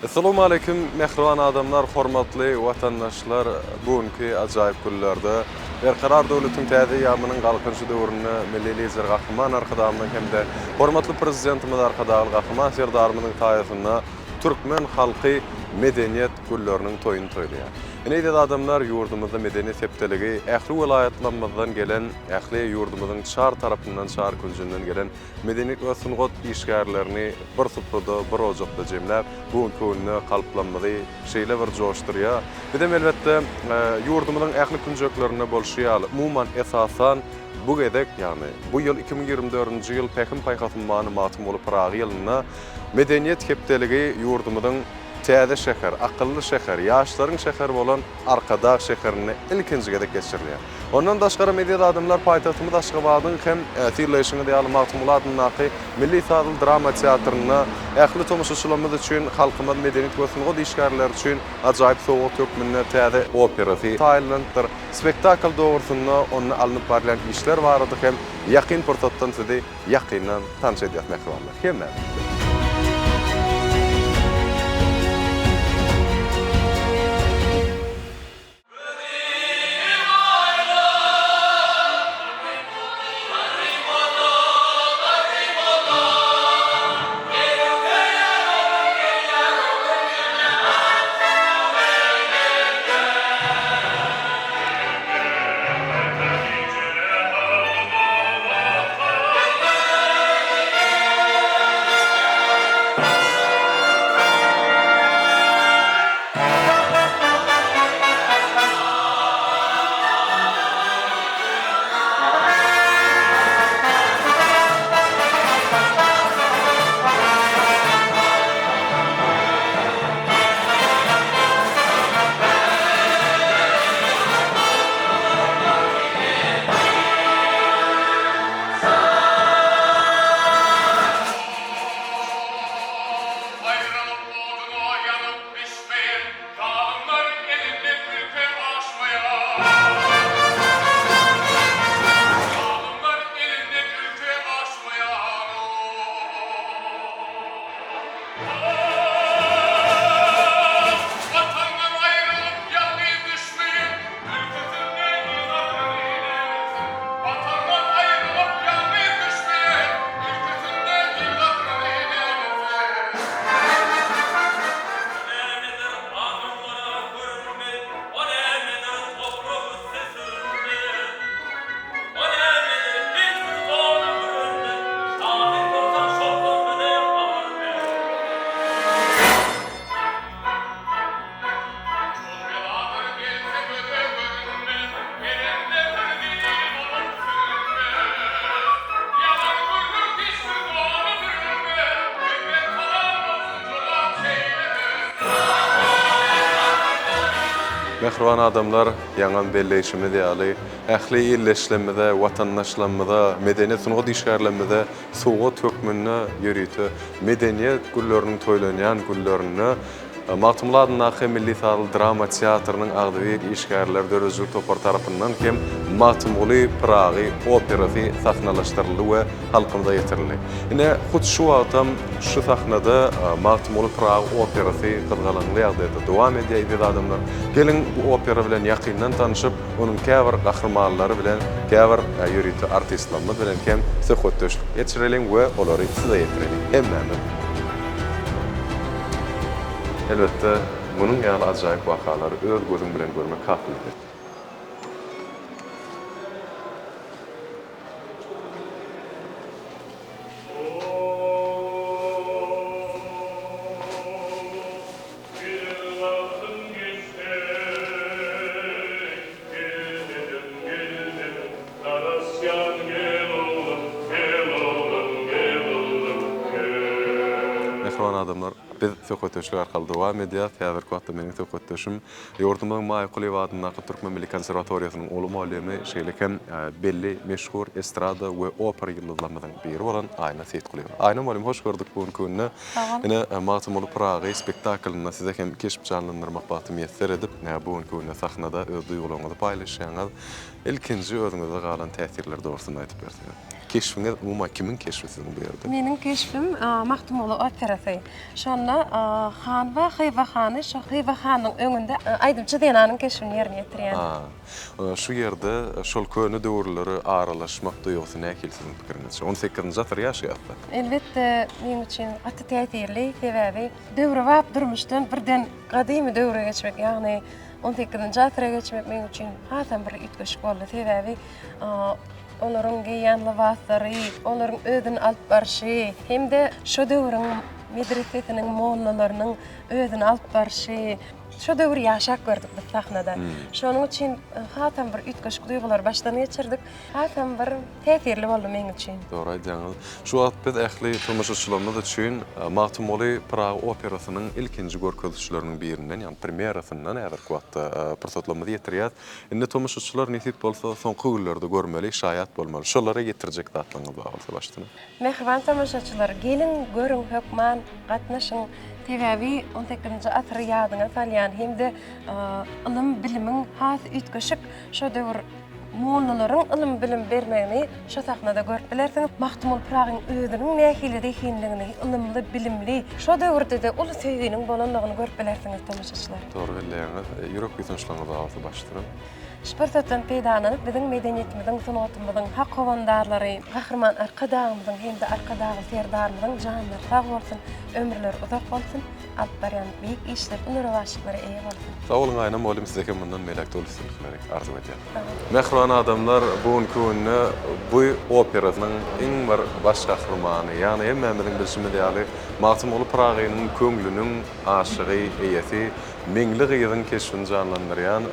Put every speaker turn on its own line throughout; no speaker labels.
Assalamu alaykum mehriban adamlar, hormatly watandaşlar. Bugünkü ajaýyp günlerde berqarar döwletiň täze ýamynyň galkynjy döwrüne milli lider Gahman arkadamyň hemde hormatly prezidentimiz arkadagy Gahman serdarymyň taýysyna türkmen halky medeniýet günleriniň toýuny toýlaýar. Ine adamlar ýurdumyzda medeniýet hepdeligi ähli vilayatlarymyzdan gelen, ähli ýurdumyzyň şar tarapyndan, şar künjünden gelen medeniýet we sungat işgärlerini bir supurda, bir ojakda jemläp, bu gününe kalplanmady şeýle bir joşdurýar. Bidem elbetde ýurdumyzyň ähli künjöklerine bolşýar. Umuman esasan bu gedek, ýani bu ýyl 2024-nji ýyl Pekin paýgatymany matym bolup Praga ýylyna medeniýet hepdeligi ýurdumyzyň täze şäher, akylly şäher, ýaşlaryň şäheri bolan Arkadağ şäherini ilkinji gedek geçirilýär. Ondan daşgara media adamlar paýtagtymyz Aşgabatyň hem tirleşiňi diýýär Mahmulatyň naky Milli Sadal Drama Teatryna ähli tomoşaçylarymyz üçin, halkymyz medeniýet we sungat işgärleri üçin ajaýyp sowat hökmünde täze operasy taýlandyr. Spektakl dogrusynda onu alınıp barlan işler barady hem ýakyn portatdan sizi ýakyndan tanış edýär mehribanlar. Hemler. Mehriban adamlar, ýaňan belleşimi diýäli, ähli illeşlemede, watandaşlamada, medeniýet sungat işgärlemede sowgat hökmüne ýörüýte, medeniýet günleriniň toýlanýan günlerini Mahmulatyň naky Milli Sadal Drama Teatrynyň agdyby işgärler dörözlük topar tarapyndan hem Matymly Praga operasy sahnalaşdyryldy we halkymyza ýetirildi. Ine hut şu wagtam şu sahnada Matymly Praga operasy gyzgalanly ýagdaýda dowam edýär adamlar. Gelin bu opera bilen ýakyndan tanyşyp, onuň käbir gahrymanlary bilen, käbir ýörüýte artistlerimiz bilen hem söhbetleşip geçirelim we olary size ýetirelim. Hemmäni. Elbette bunun ýaly ajaýyp wakalary öz gözüň bilen görmek haklydyr. Mehriban adamlar, biz söhbetleşik arkaly dowam edýär. Häzirki wagtda meniň söhbetleşim ýurdumyň Maýkuly wadynyň Türkmen Milli Konserwatoriýasynyň uly muallimi şeýlekem belli meşhur estrada we opera ýyldızlarymyzdan biri bolan Aýna Seyitkuly. Aýna muallim, hoş gördük bugün gününe. Ine Matymly Praga spektaklyna size hem keşip canlandyrmak bagty meýesser edip, bugün gününe sahnada öz duýgularyňyzy paýlaşýaňyz, ilkinji özüňizde galan täsirler dogrusyny aýtyp berdiňiz. Keşfiniz umuman kimin keşfi sizin bu ýerde?
Meniň keşfim Mahtumly operasy. Şonda ona Han we Hyva hany, şu Hyva hanyň öňünde aýdymçy denanyň keşfini ýerine ýetirýän.
Şu ýerde şol köni döwürleri aralaşmak duýgusy näkil sizin pikirinizçe? 18-nji asr ýaşaýatdy.
Elbetde meň üçin gaty täsirli sebäbi döwre wap durmuşdan birden gadymy döwre geçmek, ýagny 18-nji asra geçmek meň üçin hasam bir ütgeşik boldy. Sebäbi olaryň giýen libaslary, olaryň özüni alyp barşy, hemde şu döwrüň medresesiniň mollalarynyň özüni alyp barşy, şu döwür ýaşap gördük biz sahnada. Şonuň üçin hasam bir ütgeşik duýgular başdan geçirdik. Hasam bir täsirli boldy meň üçin.
Doğru aýdýaňyz. Şu wagt biz ähli tamaşaçylarymyz üçin Mahtumoly Praga operasynyň ilkinji görkezişleriniň birinden, ýani premierasynyň näder wagtda pursatlarymyzy ýetirýär. Indi tamaşaçylar nesip bolsa soňky günlerde görmeli, şaýat bolmaly. Şolara ýetirjek zatlaryňyz bolsa başlyny.
Mehriban tamaşaçylar, gelin görüň, hökman, gatnaşyň. Sebäbi 18-nji asr ýadyňa salýan hemde ilm bilimiň has ütgeşik şu döwür mollalaryň ilm bilim bermegini şu sahnada görüp bilersiňiz. Mahtumoly Pragyň özüniň nähilide ekenligini, ilmli, bilimli, şu döwürde de uly söýgüniň bolanlygyny görüp bilersiňiz tamaşaçylar.
Doğru bilýäňiz. Ýürek ýetinçleriniz bolsa başlyny.
Şpırtatdan peýdananyp biziň medeniyetimiziň, sanatymyzyň hak howandarlary, gahrman arkadaşymyzyň hemde arkadaşy serdarymyzyň janlary sag bolsun, ömürleri uzak bolsun, alyp barýan beýik işler, ünürwaşyklary eýe bolsun.
Sag bolun aýnam olim sizge mundan melek doluşduryklar arzu edýär. Mehriban adamlar bugünkü günü bu operasynyň iň bir baş gahrmany, ýani hemmemiziň bilşimi diýäli Mahtumoly Pragyň köňlüniň aşygy eýesi, meňli gyzyň keşfini janlandyrýan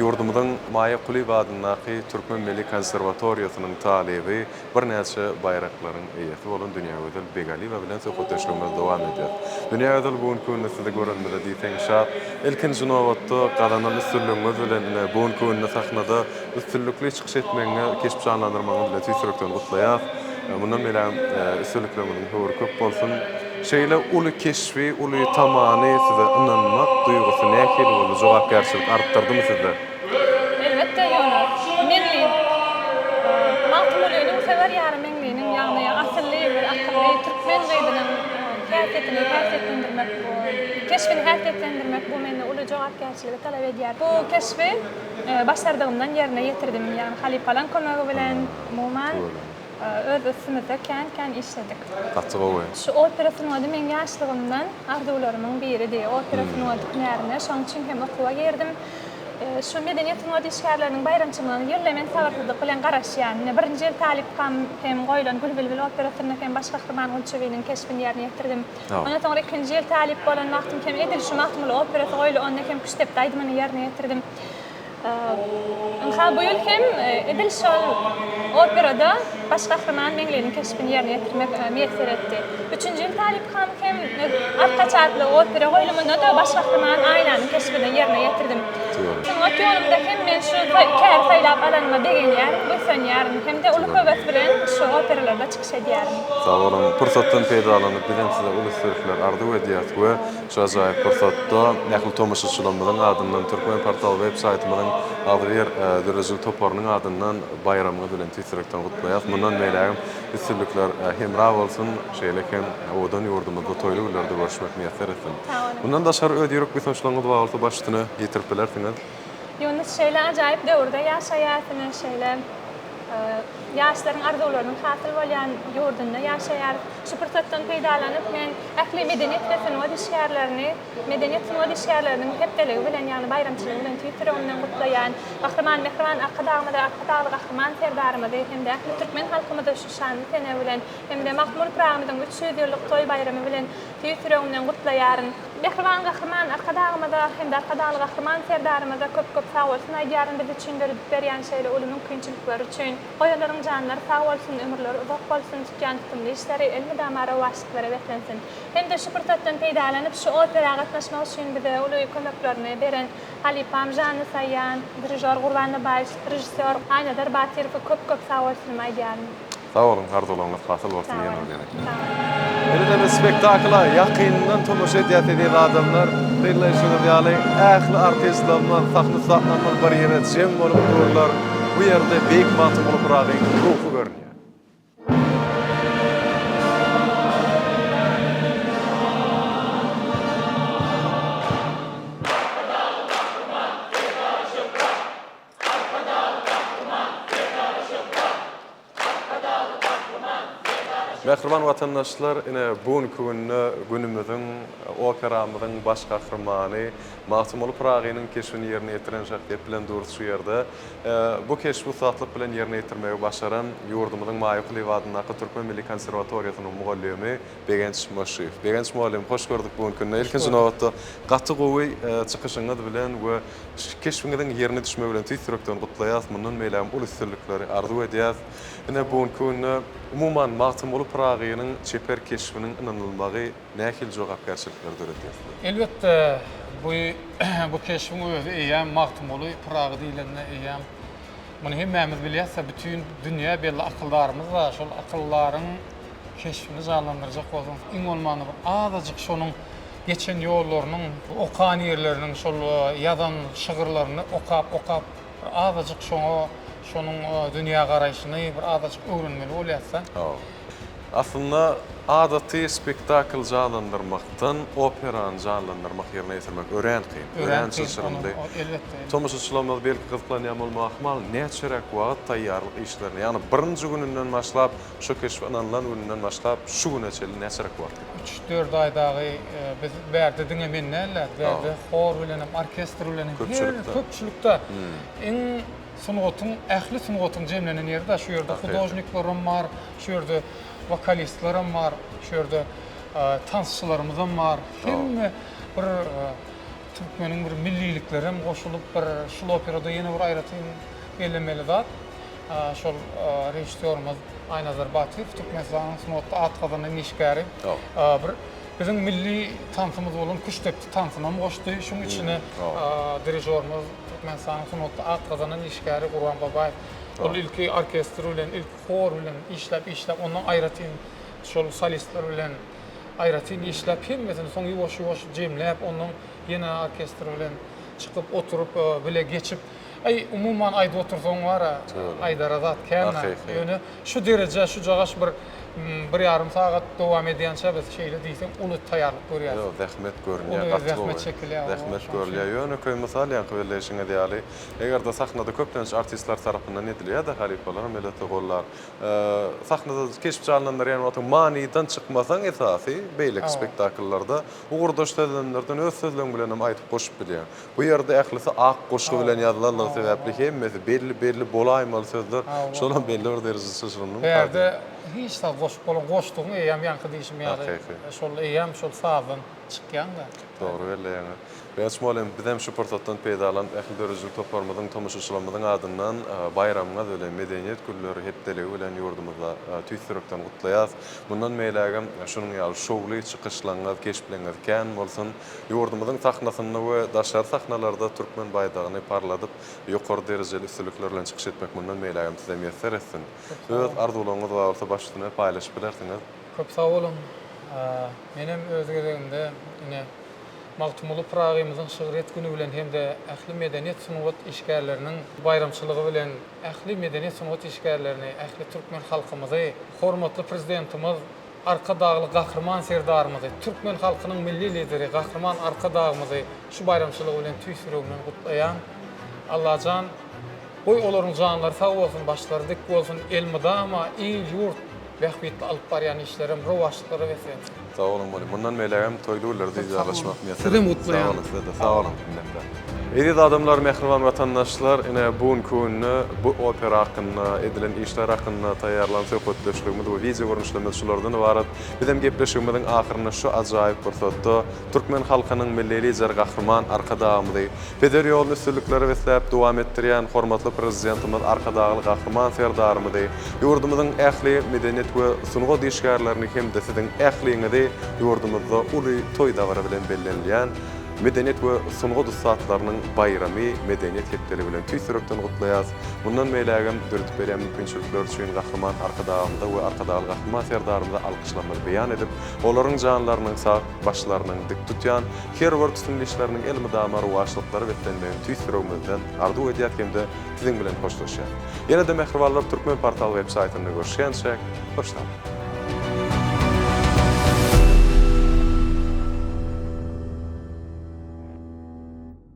yurdumyzyň Maýa Kuliba adynyňky Türkmen Milli Konserwatoriýasynyň talibi, bir näçe bayraklaryň eýesi bolan Dünýä Gözel Begaliýewa bilen söhbetleşmemiz dowam edýär. Dünýä Gözel bugünkü günde sizde görenmeli diýsem şat, ilkinji nowatda galanan üstünlüğüňiz bilen bugünkü günde sahnada üstünlükli çykyş etmeňe, keşif janlandyrmaňyz bilen tüýsürekden gutlaýar. Mundan bilen üstünlükleriniň höwür köp bolsun. Şeýle uly keşfi, uly tamany size inanmak duýgusy näkil boldy, jogapkärçilik artdyrdymy sizde?
Elbetde ýöne. Meňli Mahtumolyň sewer ýary meňliniň ýagny asylly bir akylly türkmen beýdiniň häsiýetlendirmek bu, keşfini häsiýetlendirmek bu mende uly jogapkärçiligi talap edýär. Bu keşfi başardygymdan ýerine ýetirdim. Ýani Halipalan kömegi bilen umuman öz üstümizde kän işledik.
Gaçyk owy.
Şu operasyny öňünde meň ýaşlygymdan arzuwlarymyň biri operasyny öňünde şoň üçin hem okuwa girdim. Şu medeniýetiň ödüşkärleriniň bayramçylygyny ýerlemen sabarsyzlyk bilen garaşýan. Birinji ýyl talipkam hem goýlan Gülbilbil operasyny hem baş gahrman Gülçebiň keşfini ýerine ýetirdim. Ondan soňra ikinji ýyl talip bolan wagtym hem Edil şu Mahtumoly operasy goýly onda hem küçtep daýdymy ýerine ýetirdim. Bu ýyl hem Edil şol operada baş gahrman meňliniň keşfini ýerine ýetirmek meýser etdi. Üçünji ýyl talipkam hem arka çatly opera goýlumynda da baş gahrman aýlanyň keşfini ýerine ýetirdim. Otyolumda hem men şu kär saýlap alanma degen ýer, bu sen ýaryn hem de uly höwes bilen şu operalarda çykyş edýärim.
Sag bolun, pursatdan peýdalanyp bilen size uly sürükler arzu edýär we şu ajaýyp pursatda nähil tomaşaçylarymyzyň adyndan Türkmen portal web saytymynyň agdyr Dürrüzül Toparnyň adyndan bayramy bilen tüýsürekden gutlaýar. Mundan beýle üstünlükler hemra bolsun, şeýle hem odan ýurdumyzda toýly günlerde görüşmek meýser etsin. Bundan daşary ödýürek bir soňçlaryňyz bolsa başlyny ýetirip bilersiňiz.
Ýöne şeýle ajaýyp döwürde ýaşaýarsyň, şeýle ýaşlaryň arzuwlarynyň hasyl bolýan ýurdunda ýaşaýar. Şu pursatdan peýdalanyp men ähli medeniýet we sanat işgärleriniň hepdeligi bilen, ýani bayramçylygy bilen tüýtüregimden gutlaýan, mehriban arkadaşymyzy, gahrman serdarymyzy hem de ähli türkmen halkymyzy şu şanly tene bilen hem de Mahtumoly Pragyň 300 ýyllyk toý bayramy bilen tüýtüregimden gutlaýaryn. Mehriban gahrman arkadaşymyza hem de gahrman serdarymyza köp sag bolsun aýdýaryn, biz üçin berýän şeýle uly mümkinçilikler üçin. Goýanlaryň janlary sag bolsun, ömürleri uzak bolsun, tutýan tutumly işleri elmi damara waşyklary beklensin. Hem de şu pursatdan peýdalanyp şu operaga gatnaşmak üçin bize uly kömeklerini beren Halipam Jany saýan, dirijor Gurbanly Baýş, rejissor Aýnadar Batyrow köp sag bolsun aýdýaryn.
Sag bolun, hardolarňyz hasyl bolsun ýene. Elde bir spektakla ýakyndan tomoşa edýär adamlar, birleşigi ýaly ähli artistlar, sahny satlanmaly bir ýere jem bolup dururlar. Bu ýerde beýik Mahtumoly Pragyň ruhy görünýär. Mehriban vatandaşlar, ine bugünkü günümüzün operamızın baş kahramanı Mahtumulu Pragi'nin keşfini yerine getiren şahsiyet bilen duruşu yerde bu keşfi uzatlık bilen yerine getirmeyi başaran yurdumuzun Mayıklı Livadındaki Türkmen Milli Konservatoriyasının muallimi Begenç Moşiyev. Begenç muallim, hoş gördük bugünkü. İlkinci novatda qatı qowy çıkışıňyz bilen we keşfiňiziň yerine düşme bilen tüýsürekden gutlaýas. Mundan meýlem ul üstünlikleri arzu edýäs. Ine bugünkü umuman Mahtumulu Pragi'nin çeper keşfinin inanılmagy nähil jogapkärçilikler döretýär.
Elbette bu keşfin özü eýem Mahtumulu Pragi diýilende eýem. Muny hemmemiz bilýärse bütün dünýä belli akyllarymız var. Şol akyllaryň keşfini janlandyrjak bolsaň, iň bolmany bir azyjyk şonuň geçen ýollarynyň, okan ýerleriniň şol ýazan şygyrlaryny okap azyjyk şonuň dünýä garaýşyny bir azyjyk öwrenmeli bolýarsa.
Aslında adaty spektakl janlandyrmakdan operan janlandyrmak ýerine ýetirmek ören kyn. Ören çyşyryndy.
Elbette.
Tomaşçylarymyz belki gyzyklanýan bolmak mal näçerek wagt taýýarlyk işlerini, ýani birinji gününden başlap şu keşf anlanan gününden başlap şu güne çeli näçerek wagt?
3-4 aýdagy biz bärde diňemenler, bärde hor bilen, orkestr bilen, köpçülükde iň sunugatyn, ähli sunugatyn jemlenen ýerde şu ýerde hudojniklaryň bar, şu ýerde vokalistlerim var, şu ýerde tansçylarymyz var. Hemme bir Türkmeniň bir milliliklerim goşulyp bir şol operada ýene bir aýratyn bellemeli zat. Şol rejissýorymyz Aynazar Batiev, Türkmenistan sunatda atgazynyň işgäri. Bir bizim milli tansymyz bolan Kuştepdi tansyna goşdy. Şuň içine dirijorymyz Türkmenistan sunatda atgazynyň işgäri Gurban Babaýew. Ol ilki orkestr bilen, ilk hor bilen işläp ondan aýratyn şol solistler bilen aýratyn işläp hemmesini soň ýuwaş jemläp ondan ýene orkestr bilen çykyp oturup bile geçip umuman aýda otursaň wara aýdara zat känna. Ýöne şu derece şu jagaş bir yarım saat dowam edýänçe biz şeýle diýsem uly taýýarlyk görýär.
Yo, zähmet görünýär.
Zähmet çekilýär.
Zähmet görülýär. Ýöne köý mysal ýa köýleşiňe diýäli. Eger de sahnada köplenç artistler tarapyndan edilýär da halipalar, melete gollar. Sahnada keşf janlandyrýan wagtyň maniýdan çykmasaň esasy beýlik spektakllarda ugurdaş sözlemlerden öz sözleň bilen hem aýdyp goşup bilýär. Bu ýerde ählisi ak goşgy bilen ýazylanlar sebäpli hemmesi belli bolaýmaly sözler, şolan belli bir derejede şaşyranyň.
Berde hiç de goştuğun eýem ýanky diýişim ýa-da şol eýem şol sazyň çykýan da.
Doğru belli yani. Beýanç muallim bizem şu portatdan peýdalan ähli dörejilik toparmadyň tomaşaçylarymyzyň adyndan bayramyňa we medeniýet günleri hepdeligi bilen ýurdumyzda tüýsürekden gutlaýas. Mundan meýlägem şunyň ýaly şowly çykyşlaryňyz, keşpleňiz kän bolsun. Ýurdumyzyň sahnasyny we daşar sahnalarda türkmen baýdagyny parladyp ýokary derejeli üstünlikler bilen çykyş etmek mundan meýlägem size meýsser etsin. Öz arzularyňyz barsa başlygyna paýlaşyp bilersiňiz.
Köp sag bolun. Menem öz geregimde ine Mahtumulu Pragiýymyzyň şygyret güni bilen hemde ähli medeniýet sunugat işgärleriniň bayramçylygy bilen ähli medeniýet sunugat işgärlerini, ähli türkmen halkymyzy, hormatly prezidentimiz Arka Dağly gahrman serdarymyzy, türkmen halkynyň milli lideri gahrman Arka Dağymyzy şu bayramçylygy bilen tüýsüregden gutlaýan. Allahan goý olaryň janlary sag bolsun, başlary dik bolsun, elmydama, il ýurt bähbitli alyp barýan işlerim, rowaşlyklary wesen.
Sağ olun muallim. Mundan meýlägem toýlular diýýärleşmek meselesi.
Sizi mutlaýan.
Sağ olun. Ediz adamlar, mehriban vatandaşlar, ine bugünkü bu opera hakkında, edilen işler hakkında taýýarlan söhbetleşigimiz we video görnüşlerimiz şulardan ibaret. Bizem gepleşigimiziň ahyryna şu ajaýyp fursatda türkmen halkynyň milli lider gahrman Arka Dağymyzy, Peder ýoluny üstünlikleri weslap dowam etdirýän hormatly prezidentimiz Arka Dağly gahrman serdarymyzy, ýurdumyzyň ähli medeniýet we sunugat işgärlerini hem de siziň ähliňizi ýurdumyzda uly toý dagary bilen bellenilýän Medeniýet we sunugat ustalarynyň bayramy, medeniýet hepdeli bilen tüýsürekden gutlaýas. Bundan meýlägem döretip berýän mümkinçilikler üçin gahrman Arka Dağymyzda we Arka Dağly gahrman serdarymyza alkyşlamaly beýan edip, olaryň janlarynyň sag başlarynyň dik tutýan, her bir tutun işleriniň elmydama rowaşlyklary wetenmeýän tüýsüregimizden arzu edýär hemde siziň bilen hoşlaşýar. Ýene-de mehribanlar Türkmen portal web saytyny görüşýänçe, hoşçakalın.